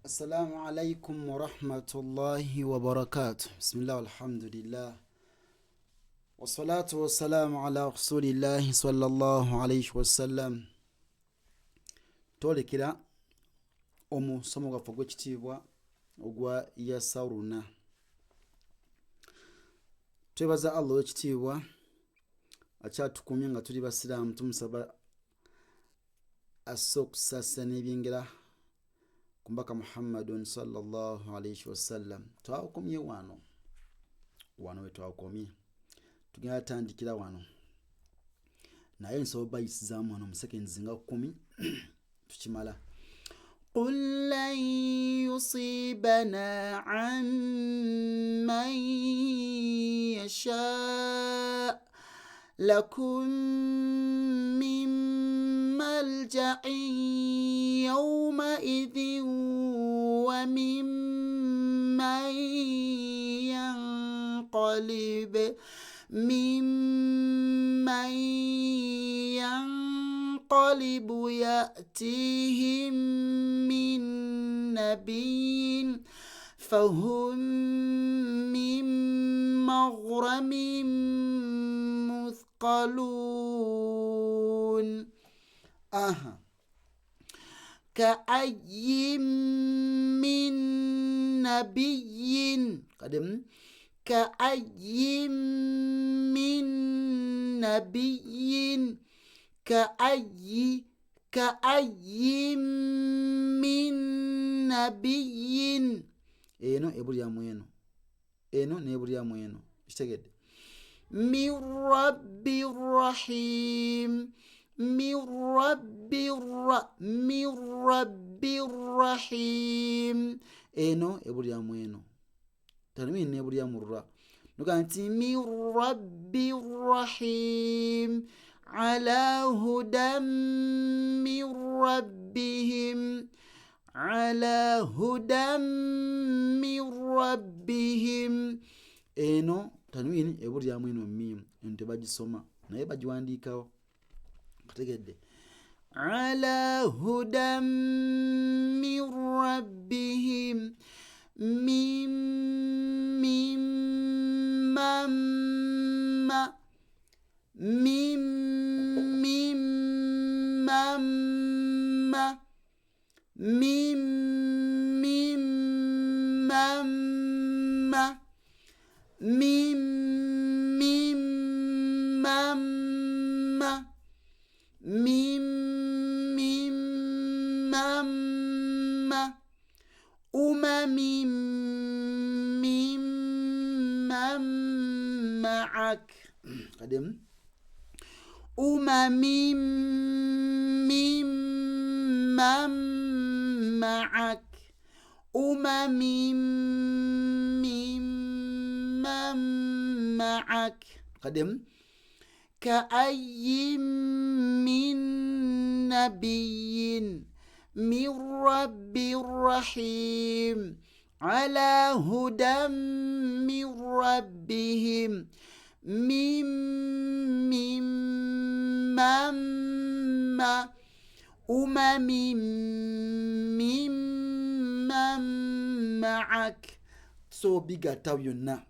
السلام عليكم ورحمة الله وبركاته. بسم الله والحمد لله والصلاة والسلام على رسول الله صلى الله عليه وسلم. Twolekera omusomo gwaffe ogw'ekitiibwa ogwa yasaruna. Twebaza Allah ow'ekitiibwa akyatukumye nga tuli basiraamu, tumusaba asse okusasa n'ebyengera ku mbaka Muhammadun sallallahu alaihi wasallam. Twakomye wano we twakomye, tugenda tandikira wano naye nsobola bayisizaamu wano mu seconds nga 10 tukimala. قل لن يصيبنا عمن يشاء لكم من ملجأ يومئذ وممن ينقلب يأتيهم من نبي فهم من مغرم مثقلون. كأي من نبي كأي من نبي كأي من نبي eno ebulyamu eno nebulyamu eno kitegedde. من رب الرحيم من رب الرحيم eno ebulyamu eno tanwini nebulyamu ra nuga nti من رب الرحيم على هدى من ربهم على هدى من ربهم eno tanwini ebulyamu eno mim eno tebagisoma naye bagiwandiikawo kategedde. على هدى من ربهم معك قدم معك معك قدم. كأي من نبي من رب الرحيم على هدى من ربهم ممن معك so bigatawo byonna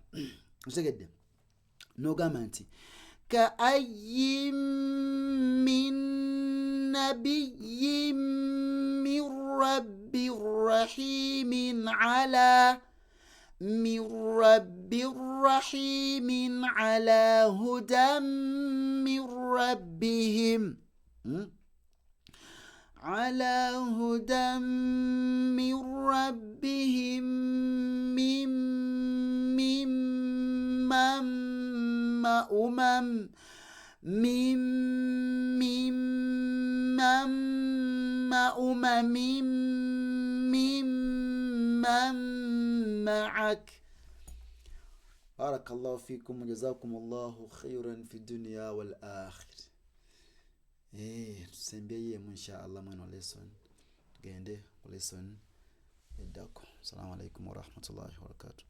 otegedde n'ogamba nti كأي من نبي من رب الرحيم على هدى من ربهم على هدى من ربهم ممن معك. بارك الله فيكم وجزاكم الله خيرا في الدنيا والآخرة. tusembeye mu inshallah mweno lesson tugende ku lesson eddako. Assalamu alaikum warahmatullahi wabarakatuh.